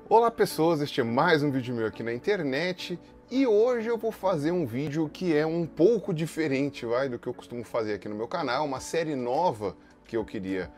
Olá pessoas, este é mais um vídeo meu aqui na internet e hoje eu vou fazer um vídeo que é um pouco diferente, do que eu costumo fazer aqui no meu canal, uma série nova que eu queria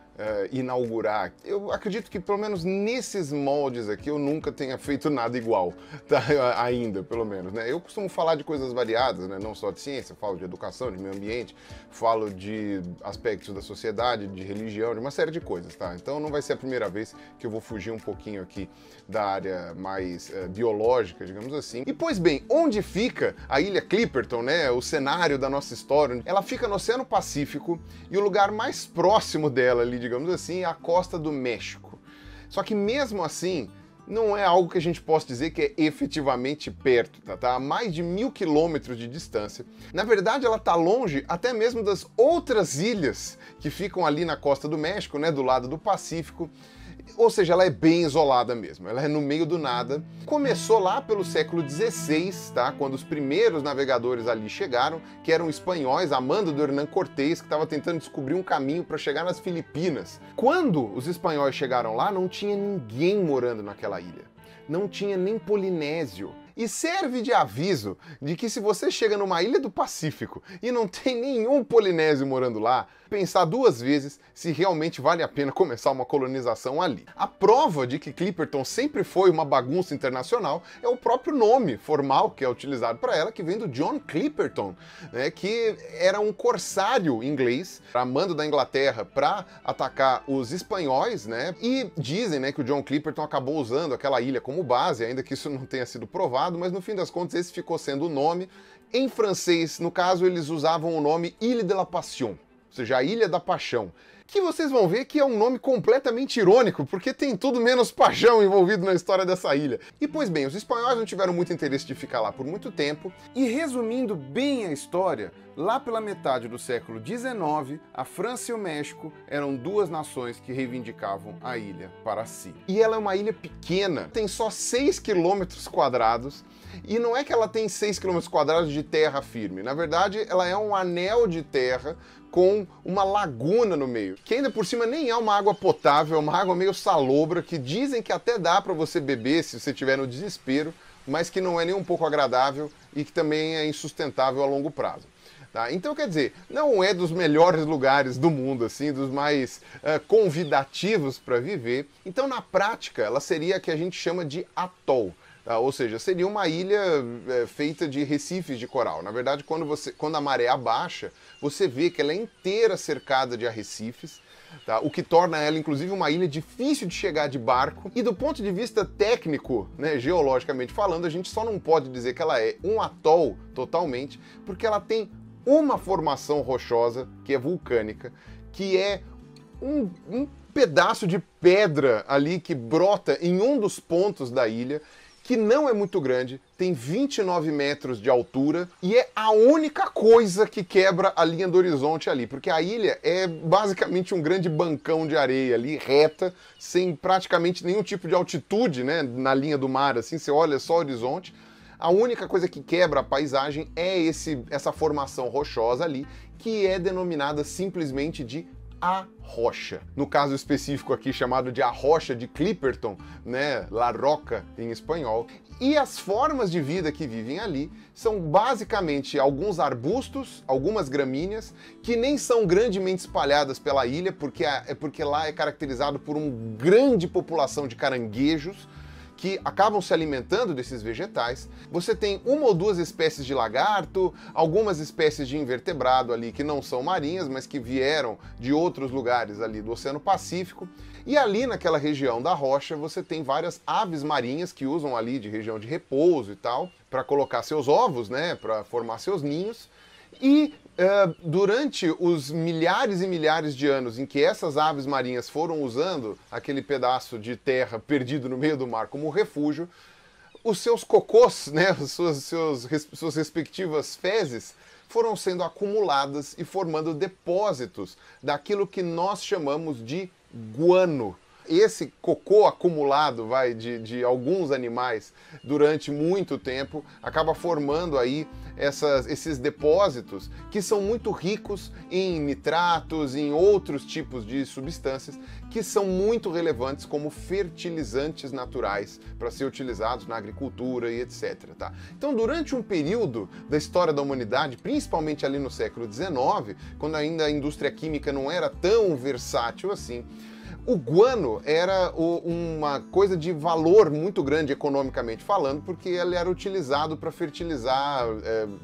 inaugurar. Eu acredito que pelo menos nesses moldes aqui eu nunca tenha feito nada igual, tá? Ainda, pelo menos, né? Eu costumo falar de coisas variadas, né? Não só de ciência, falo de educação, de meio ambiente, falo de aspectos da sociedade, de religião, de uma série de coisas, tá? Então não vai ser a primeira vez que eu vou fugir um pouquinho aqui da área mais biológica, digamos assim. E pois bem, onde fica a ilha Clipperton, né? O cenário da nossa história, ela fica no Oceano Pacífico e o lugar mais próximo dela ali, digamos assim, é a costa do México. Só que mesmo assim, não é algo que a gente possa dizer que é efetivamente perto, tá? A mais de 1000 quilômetros de distância. Na verdade, ela está longe até mesmo das outras ilhas que ficam ali na costa do México, né, do lado do Pacífico. Ou seja, ela é bem isolada mesmo, ela é no meio do nada. Começou lá pelo século XVI, tá? Quando os primeiros navegadores ali chegaram, que eram espanhóis, a mando do Hernán Cortés, que estava tentando descobrir um caminho para chegar nas Filipinas. Quando os espanhóis chegaram lá, não tinha ninguém morando naquela ilha. Não tinha nem polinésio. E serve de aviso de que se você chega numa ilha do Pacífico e não tem nenhum polinésio morando lá, pensar duas vezes se realmente vale a pena começar uma colonização ali. A prova de que Clipperton sempre foi uma bagunça internacional é o próprio nome formal que é utilizado para ela, que vem do John Clipperton, né, que era um corsário inglês, a mando da Inglaterra para atacar os espanhóis, né? E dizem, né, que o John Clipperton acabou usando aquela ilha como base, ainda que isso não tenha sido provado, mas no fim das contas esse ficou sendo o nome. Em francês, no caso, eles usavam o nome Île de la Passion, ou seja, a Ilha da Paixão, que vocês vão ver que é um nome completamente irônico, porque tem tudo menos paixão envolvido na história dessa ilha. E pois bem, os espanhóis não tiveram muito interesse de ficar lá por muito tempo, e resumindo bem a história, lá pela metade do século XIX, a França e o México eram duas nações que reivindicavam a ilha para si. E ela é uma ilha pequena, tem só 6 quilômetros quadrados, e não é que ela tem 6 quilômetros quadrados de terra firme, na verdade ela é um anel de terra com uma laguna no meio, que ainda por cima nem é uma água potável, é uma água meio salobra, que dizem que até dá para você beber se você estiver no desespero, mas que não é nem um pouco agradável e que também é insustentável a longo prazo. Tá? Então, quer dizer, não é dos melhores lugares do mundo, assim, dos mais convidativos para viver. Então, na prática, ela seria a que a gente chama de atol. Ou seja, seria uma ilha feita de recifes de coral. Na verdade, quando a maré abaixa, você vê que ela é inteira cercada de arrecifes, tá? O que torna ela, inclusive, uma ilha difícil de chegar de barco. E do ponto de vista técnico, né, geologicamente falando, a gente só não pode dizer que ela é um atol totalmente, porque ela tem uma formação rochosa, que é vulcânica, que é um pedaço de pedra ali que brota em um dos pontos da ilha, que não é muito grande, tem 29 metros de altura e é a única coisa que quebra a linha do horizonte ali, porque a ilha é basicamente um grande bancão de areia ali, reta, sem praticamente nenhum tipo de altitude, né, na linha do mar, assim, você olha só o horizonte. A única coisa que quebra a paisagem é essa formação rochosa ali, que é denominada simplesmente de a rocha. No caso específico aqui chamado de a rocha de Clipperton, né, La Roca em espanhol. E as formas de vida que vivem ali são basicamente alguns arbustos, algumas gramíneas, que nem são grandemente espalhadas pela ilha, porque lá é caracterizado por uma grande população de caranguejos, que acabam se alimentando desses vegetais. Você tem uma ou duas espécies de lagarto, algumas espécies de invertebrado ali que não são marinhas, mas que vieram de outros lugares ali do Oceano Pacífico. E ali naquela região da rocha você tem várias aves marinhas que usam ali de região de repouso e tal, para colocar seus ovos, né, para formar seus ninhos. E durante os milhares e milhares de anos em que essas aves marinhas foram usando aquele pedaço de terra perdido no meio do mar como refúgio, os seus cocôs, né, suas respectivas fezes, foram sendo acumuladas e formando depósitos daquilo que nós chamamos de guano. esse cocô acumulado, de alguns animais durante muito tempo, acaba formando aí esses depósitos que são muito ricos em nitratos, em outros tipos de substâncias que são muito relevantes como fertilizantes naturais para ser utilizados na agricultura e etc. Tá? Então, durante um período da história da humanidade, principalmente ali no século XIX, quando ainda a indústria química não era tão versátil assim, o guano era uma coisa de valor muito grande economicamente falando, porque ele era utilizado para fertilizar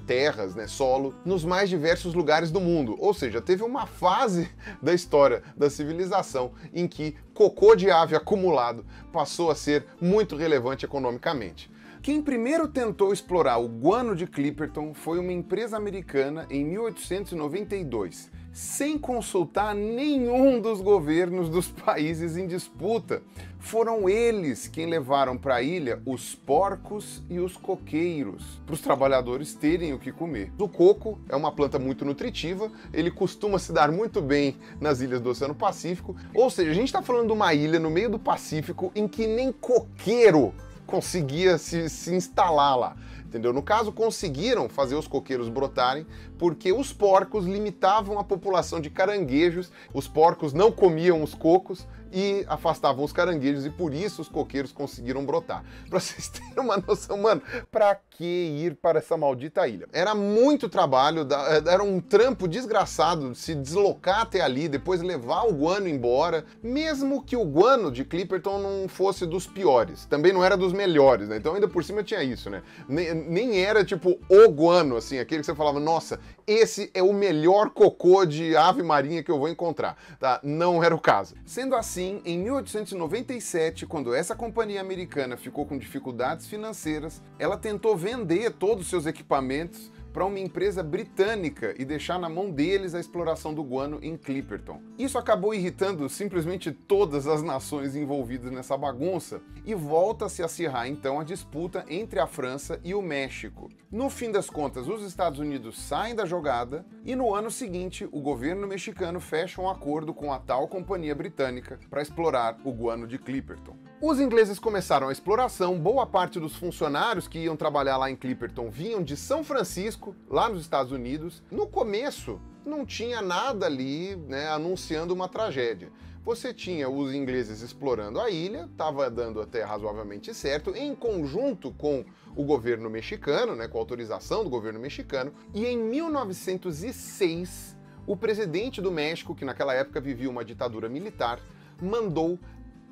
terras, né, solo, nos mais diversos lugares do mundo. Ou seja, teve uma fase da história da civilização em que cocô de ave acumulado passou a ser muito relevante economicamente. Quem primeiro tentou explorar o guano de Clipperton foi uma empresa americana em 1892, sem consultar nenhum dos governos dos países em disputa. Foram eles quem levaram para a ilha os porcos e os coqueiros, para os trabalhadores terem o que comer. O coco é uma planta muito nutritiva, ele costuma se dar muito bem nas ilhas do Oceano Pacífico, ou seja, a gente está falando de uma ilha no meio do Pacífico em que nem coqueiro conseguia se instalar lá, entendeu? No caso, conseguiram fazer os coqueiros brotarem porque os porcos limitavam a população de caranguejos, os porcos não comiam os cocos e afastavam os caranguejos, e por isso os coqueiros conseguiram brotar. Pra vocês terem uma noção, mano, pra que ir para essa maldita ilha? Era muito trabalho, era um trampo desgraçado se deslocar até ali, depois levar o guano embora, mesmo que o guano de Clipperton não fosse dos piores, também não era dos melhores, né? Então ainda por cima tinha isso, né? Nem era tipo o guano, assim, aquele que você falava, nossa, esse é o melhor cocô de ave marinha que eu vou encontrar, tá? Não era o caso. Sendo assim, em 1897, quando essa companhia americana ficou com dificuldades financeiras, ela tentou vender todos os seus equipamentos para uma empresa britânica e deixar na mão deles a exploração do guano em Clipperton. Isso acabou irritando simplesmente todas as nações envolvidas nessa bagunça e volta a se acirrar então a disputa entre a França e o México. No fim das contas, os Estados Unidos saem da jogada e no ano seguinte o governo mexicano fecha um acordo com a tal companhia britânica para explorar o guano de Clipperton. Os ingleses começaram a exploração, boa parte dos funcionários que iam trabalhar lá em Clipperton vinham de São Francisco, lá nos Estados Unidos. No começo, não tinha nada ali, né, anunciando uma tragédia. Você tinha os ingleses explorando a ilha, estava dando até razoavelmente certo, em conjunto com o governo mexicano, né, com a autorização do governo mexicano, e em 1906, o presidente do México, que naquela época vivia uma ditadura militar, mandou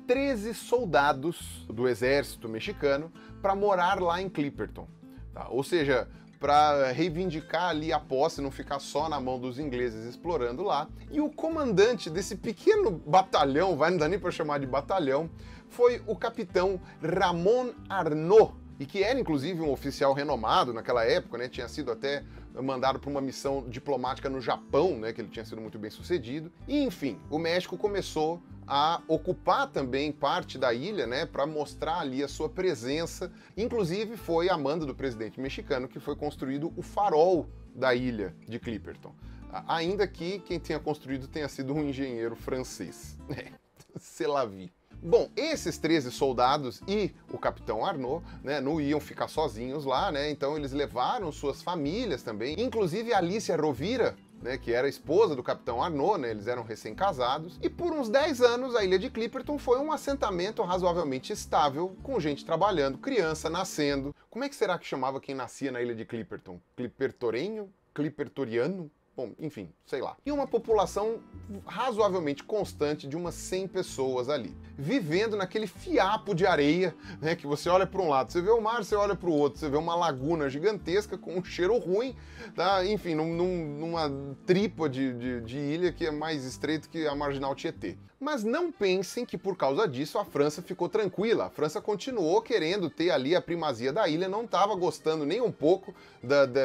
13 soldados do exército mexicano para morar lá em Clipperton. Tá? Ou seja, para reivindicar ali a posse, não ficar só na mão dos ingleses explorando lá. E o comandante desse pequeno batalhão, não dá nem para chamar de batalhão, foi o capitão Ramon Arnaud, e que era inclusive um oficial renomado naquela época, né? Tinha sido até mandado para uma missão diplomática no Japão, né? Que ele tinha sido muito bem sucedido. E enfim, o México começou a ocupar também parte da ilha, né, para mostrar ali a sua presença. Inclusive foi a mando do presidente mexicano que foi construído o farol da ilha de Clipperton. Ainda que quem tenha construído tenha sido um engenheiro francês. C'est la vie. Bom, esses 13 soldados e o capitão Arnaud, né, não iam ficar sozinhos lá, né, então eles levaram suas famílias também, inclusive a Alicia Rovira, né, que era a esposa do capitão Arnaud, né, eles eram recém-casados, e por uns 10 anos a ilha de Clipperton foi um assentamento razoavelmente estável, com gente trabalhando, criança nascendo. Como é que será que chamava quem nascia na ilha de Clipperton? Clippertorenho? Clippertoriano? Bom, enfim, sei lá. E uma população razoavelmente constante de umas 100 pessoas ali, vivendo naquele fiapo de areia, né, que você olha para um lado, você vê o mar, você olha para o outro, você vê uma laguna gigantesca com um cheiro ruim, tá? Enfim, numa tripa de ilha que é mais estreito que a Marginal Tietê. Mas não pensem que por causa disso a França ficou tranquila. A França continuou querendo ter ali a primazia da ilha, não estava gostando nem um pouco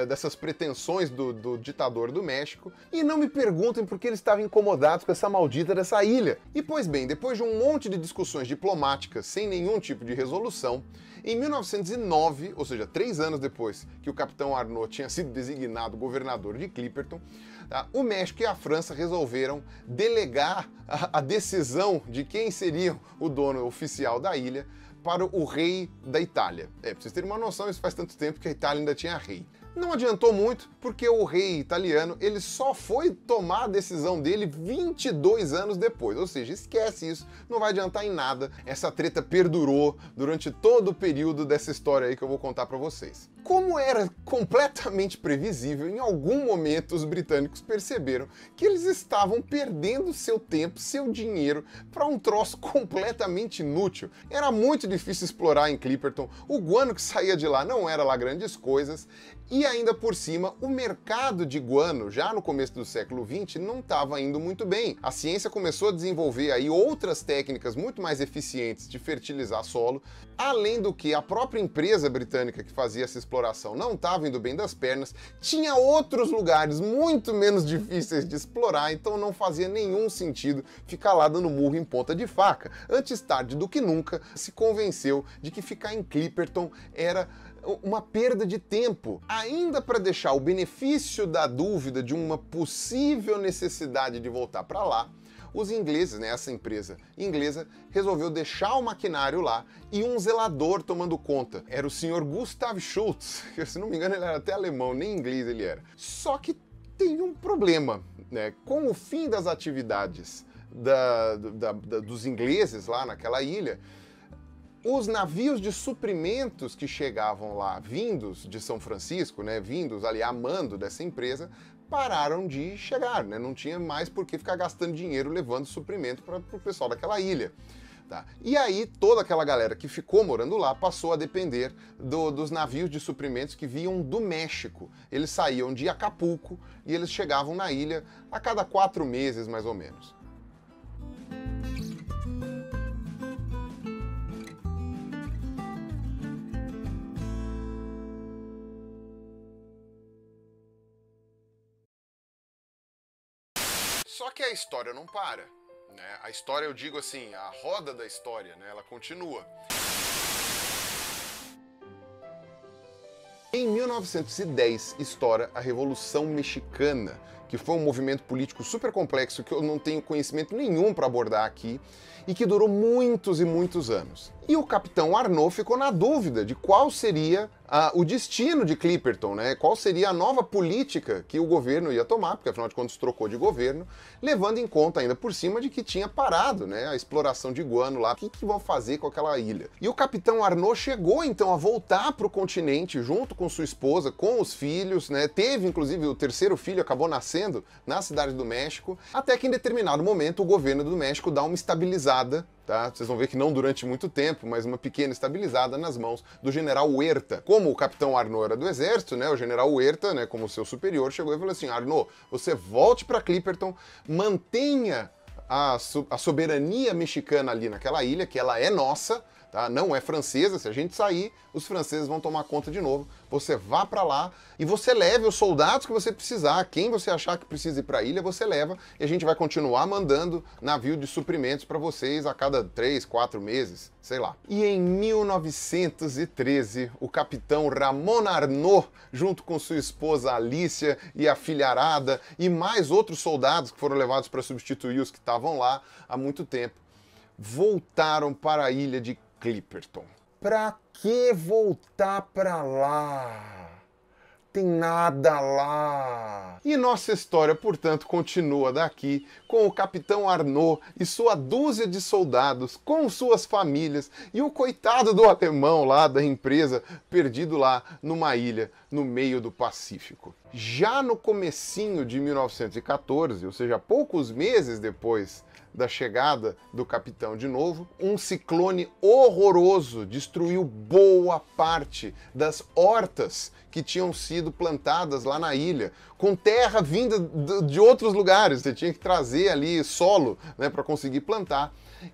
dessas pretensões do ditador do México. E não me perguntem por que eles estavam incomodados com essa maldita dessa ilha. E pois bem, depois de um monte de discussões diplomáticas sem nenhum tipo de resolução, em 1909, ou seja, 3 anos depois que o capitão Arnaud tinha sido designado governador de Clipperton, tá? O México e a França resolveram delegar a decisão de quem seria o dono oficial da ilha para o rei da Itália. Pra vocês terem uma noção, isso faz tanto tempo que a Itália ainda tinha rei. Não adiantou muito, porque o rei italiano ele só foi tomar a decisão dele 22 anos depois. Ou seja, esquece isso, não vai adiantar em nada. Essa treta perdurou durante todo o período dessa história aí que eu vou contar para vocês. Como era completamente previsível, em algum momento os britânicos perceberam que eles estavam perdendo seu tempo, seu dinheiro, para um troço completamente inútil. Era muito difícil explorar em Clipperton, o guano que saía de lá não era lá grandes coisas, e ainda por cima, o mercado de guano, já no começo do século XX, não estava indo muito bem. A ciência começou a desenvolver aí outras técnicas muito mais eficientes de fertilizar solo, além do que a própria empresa britânica que fazia essa exploração não estava indo bem das pernas, tinha outros lugares muito menos difíceis de explorar, então não fazia nenhum sentido ficar lá dando murro em ponta de faca. Antes tarde do que nunca, se convenceu de que ficar em Clipperton era uma perda de tempo, ainda para deixar o benefício da dúvida de uma possível necessidade de voltar para lá. Os ingleses, né, essa empresa inglesa, resolveu deixar o maquinário lá e um zelador tomando conta. Era o senhor Gustav Schultz, que se não me engano ele era até alemão, nem inglês ele era. Só que tem um problema, né? Com o fim das atividades dos ingleses lá naquela ilha, os navios de suprimentos que chegavam lá, vindos de São Francisco, né, vindos ali a mando dessa empresa, pararam de chegar, né? Não tinha mais por que ficar gastando dinheiro levando suprimento para o pessoal daquela ilha. Tá? E aí toda aquela galera que ficou morando lá passou a depender dos navios de suprimentos que vinham do México. Eles saíam de Acapulco e eles chegavam na ilha a cada 4 meses, mais ou menos. Só que a história não para, né? A história, eu digo assim, a roda da história, né? Ela continua. Em 1910 estoura a Revolução Mexicana, que foi um movimento político super complexo que eu não tenho conhecimento nenhum para abordar aqui e que durou muitos e muitos anos. E o capitão Arnaud ficou na dúvida de qual seria o destino de Clipperton, né? Qual seria a nova política que o governo ia tomar, porque afinal de contas trocou de governo, levando em conta ainda por cima de que tinha parado, né, a exploração de guano lá. O que vão fazer com aquela ilha? E o capitão Arnaud chegou então a voltar para o continente junto com sua esposa, com os filhos, né? Teve inclusive o terceiro filho, acabou nascendo na cidade do México, até que em determinado momento o governo do México dá uma estabilizada. Tá? Vocês vão ver que não durante muito tempo, mas uma pequena estabilizada nas mãos do general Huerta. Como o capitão Arnaud era do exército, né, o general Huerta, né, como seu superior, chegou e falou assim: Arnaud, você volte para Clipperton, mantenha a soberania mexicana ali naquela ilha, que ela é nossa, tá? Não é francesa. Se a gente sair, os franceses vão tomar conta de novo. Você vá para lá e você leve os soldados que você precisar. Quem você achar que precisa ir para a ilha, você leva. E a gente vai continuar mandando navio de suprimentos para vocês a cada 3, 4 meses, sei lá. E em 1913, o capitão Ramon Arnaud, junto com sua esposa Alicia e a filharada e mais outros soldados que foram levados para substituir os que estavam lá há muito tempo, voltaram para a ilha de Clipperton. Pra que voltar pra lá? Tem nada lá. E nossa história, portanto, continua daqui com o capitão Arnaud e sua dúzia de soldados, com suas famílias, e o coitado do alemão lá da empresa, perdido lá numa ilha no meio do Pacífico. Já no comecinho de 1914, ou seja, poucos meses depois da chegada do capitão de novo, um ciclone horroroso destruiu boa parte das hortas que tinham sido plantadas lá na ilha, com terra vinda de outros lugares. Você tinha que trazer ali solo, né, para conseguir plantar,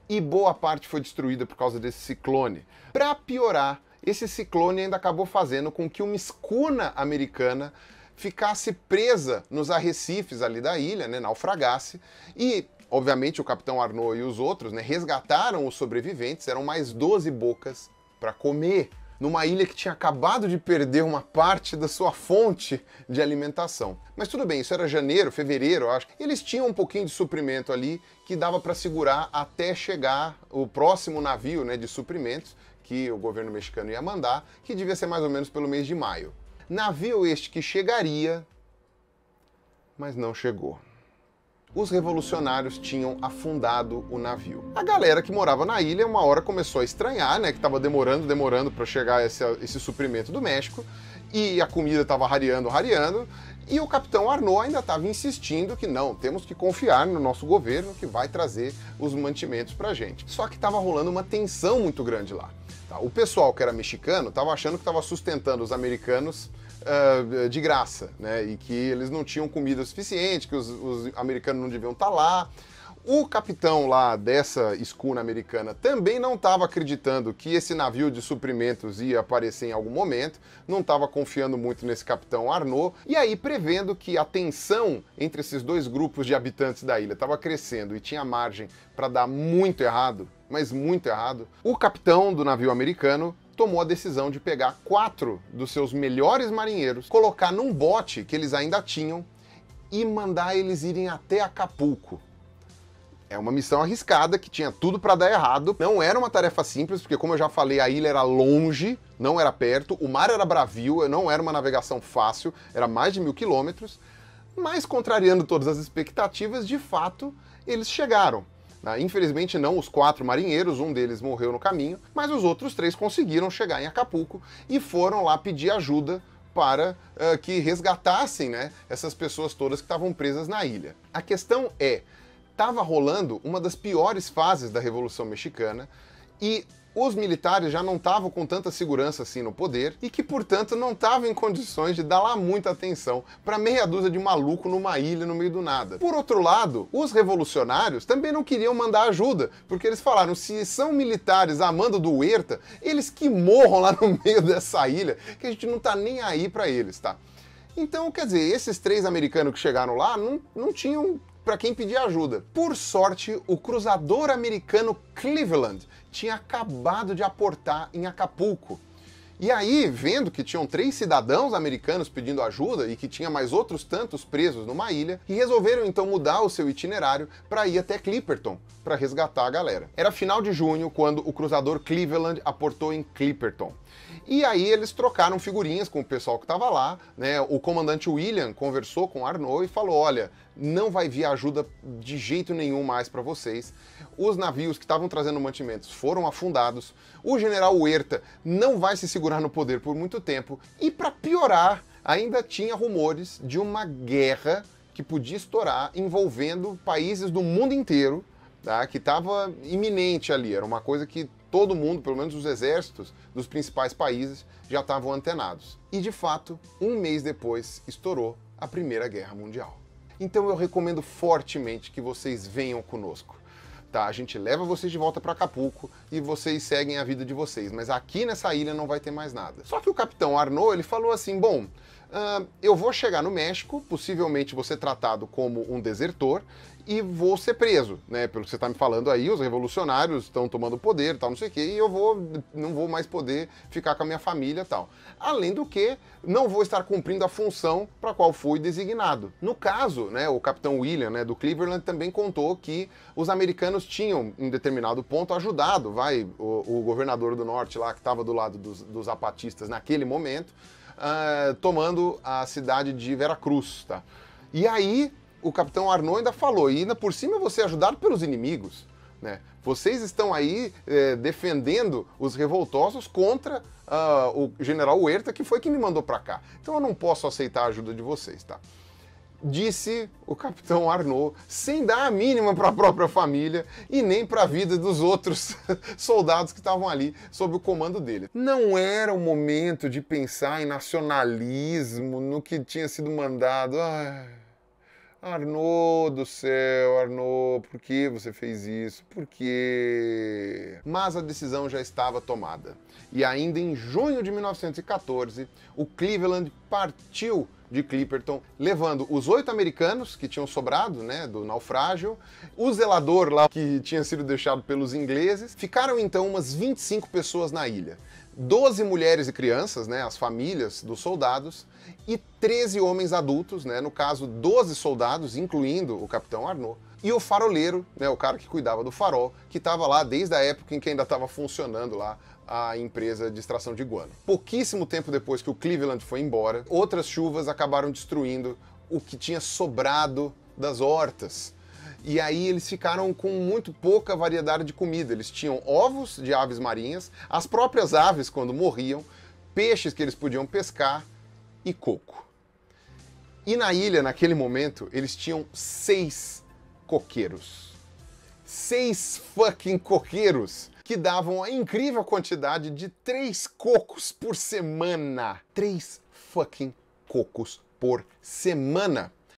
e boa parte foi destruída por causa desse ciclone. Para piorar, esse ciclone ainda acabou fazendo com que uma escuna americana ficasse presa nos arrecifes ali da ilha, né, naufragasse, e obviamente o capitão Arnaud e os outros, né, resgataram os sobreviventes. Eram mais 12 bocas para comer. numa ilha que tinha acabado de perder uma parte da sua fonte de alimentação. Mas tudo bem, isso era janeiro, fevereiro, eu acho. Eles tinham um pouquinho de suprimento ali que dava para segurar até chegar o próximo navio, né, de suprimentos que o governo mexicano ia mandar, que devia ser mais ou menos pelo mês de maio. Navio este que chegaria, mas não chegou. Os revolucionários tinham afundado o navio. A galera que morava na ilha uma hora começou a estranhar, né, que estava demorando para chegar esse suprimento do México, e a comida estava rareando, e o capitão Arnaud ainda estava insistindo que não, temos que confiar no nosso governo que vai trazer os mantimentos pra gente. Só que estava rolando uma tensão muito grande lá. Tá? O pessoal que era mexicano estava achando que estava sustentando os americanos de graça, né? E que eles não tinham comida suficiente, que os americanos não deviam estar lá. O capitão lá dessa escuna americana também não estava acreditando que esse navio de suprimentos ia aparecer em algum momento, não estava confiando muito nesse capitão Arnaud, e aí prevendo que a tensão entre esses dois grupos de habitantes da ilha estava crescendo e tinha margem para dar muito errado, mas muito errado, o capitão do navio americano tomou a decisão de pegar 4 dos seus melhores marinheiros, colocar num bote que eles ainda tinham e mandar eles irem até Acapulco. É uma missão arriscada, que tinha tudo para dar errado. Não era uma tarefa simples, porque como eu já falei, a ilha era longe, não era perto, o mar era bravio, não era uma navegação fácil, era mais de 1000 quilômetros, mas contrariando todas as expectativas, de fato, eles chegaram. Infelizmente não os 4 marinheiros, um deles morreu no caminho, mas os outros 3 conseguiram chegar em Acapulco e foram lá pedir ajuda para que resgatassem, né, essas pessoas todas que estavam presas na ilha. A questão é, estava rolando uma das piores fases da Revolução Mexicana e os militares já não estavam com tanta segurança assim no poder e que, portanto, não estavam em condições de dar lá muita atenção para meia dúzia de maluco numa ilha no meio do nada. Por outro lado, os revolucionários também não queriam mandar ajuda, porque eles falaram, se são militares a mando do Huerta, eles que morram lá no meio dessa ilha, que a gente não tá nem aí para eles, tá? Então, quer dizer, esses 3 americanos que chegaram lá não tinham para quem pedir ajuda. Por sorte, o cruzador americano Cleveland tinha acabado de aportar em Acapulco. E aí, vendo que tinham 3 cidadãos americanos pedindo ajuda e que tinha mais outros tantos presos numa ilha, e resolveram então mudar o seu itinerário para ir até Clipperton, para resgatar a galera. Era final de junho quando o cruzador Cleveland aportou em Clipperton. E aí eles trocaram figurinhas com o pessoal que estava lá, né? O comandante William conversou com Arnaud e falou, olha, não vai vir ajuda de jeito nenhum mais para vocês. Os navios que estavam trazendo mantimentos foram afundados. O general Huerta não vai se segurar no poder por muito tempo. E para piorar, ainda tinha rumores de uma guerra que podia estourar envolvendo países do mundo inteiro, tá? Que estava iminente ali. Era uma coisa que todo mundo, pelo menos os exércitos dos principais países, já estavam antenados. E de fato, um mês depois, estourou a Primeira Guerra Mundial. Então eu recomendo fortemente que vocês venham conosco. Tá? A gente leva vocês de volta para Acapulco e vocês seguem a vida de vocês, mas aqui nessa ilha não vai ter mais nada. Só que o capitão Arnaud, ele falou assim, bom, eu vou chegar no México, possivelmente vou ser tratado como um desertor e vou ser preso, né? Pelo que você está me falando aí, os revolucionários estão tomando poder, tal, não sei o quê, e eu não vou mais poder ficar com a minha família, tal. Além do que, não vou estar cumprindo a função para a qual fui designado. No caso, né, o capitão William, né, do Cleveland, também contou que os americanos tinham, em determinado ponto, ajudado, o governador do norte lá, que estava do lado dos zapatistas naquele momento, tomando a cidade de Veracruz, tá? E aí, o capitão Arnaud ainda falou, e ainda por cima você é ajudado pelos inimigos, né? Vocês estão aí defendendo os revoltosos contra o general Huerta, que foi quem me mandou para cá. Então eu não posso aceitar a ajuda de vocês, tá? Disse o capitão Arnaud, sem dar a mínima para a própria família e nem para a vida dos outros soldados que estavam ali sob o comando dele. Não era o momento de pensar em nacionalismo, no que tinha sido mandado. Arnaud do céu, Arnaud, por que você fez isso? Por quê? Mas a decisão já estava tomada. E ainda em junho de 1914, o Cleveland partiu de Clipperton, levando os 8 americanos que tinham sobrado, né, do naufrágio, o zelador lá que tinha sido deixado pelos ingleses. Ficaram então umas 25 pessoas na ilha. 12 mulheres e crianças, né, as famílias dos soldados, e 13 homens adultos, né, no caso 12 soldados, incluindo o capitão Arnaud, e o faroleiro, né, o cara que cuidava do farol, que estava lá desde a época em que ainda estava funcionando lá a empresa de extração de guano. Pouquíssimo tempo depois que o Cleveland foi embora, outras chuvas acabaram destruindo o que tinha sobrado das hortas. E aí eles ficaram com muito pouca variedade de comida. Eles tinham ovos de aves marinhas, as próprias aves quando morriam, peixes que eles podiam pescar e coco. E na ilha, naquele momento, eles tinham 6 coqueiros. 6 fucking coqueiros, que davam a incrível quantidade de 3 cocos por semana. 3 fucking cocos por semana.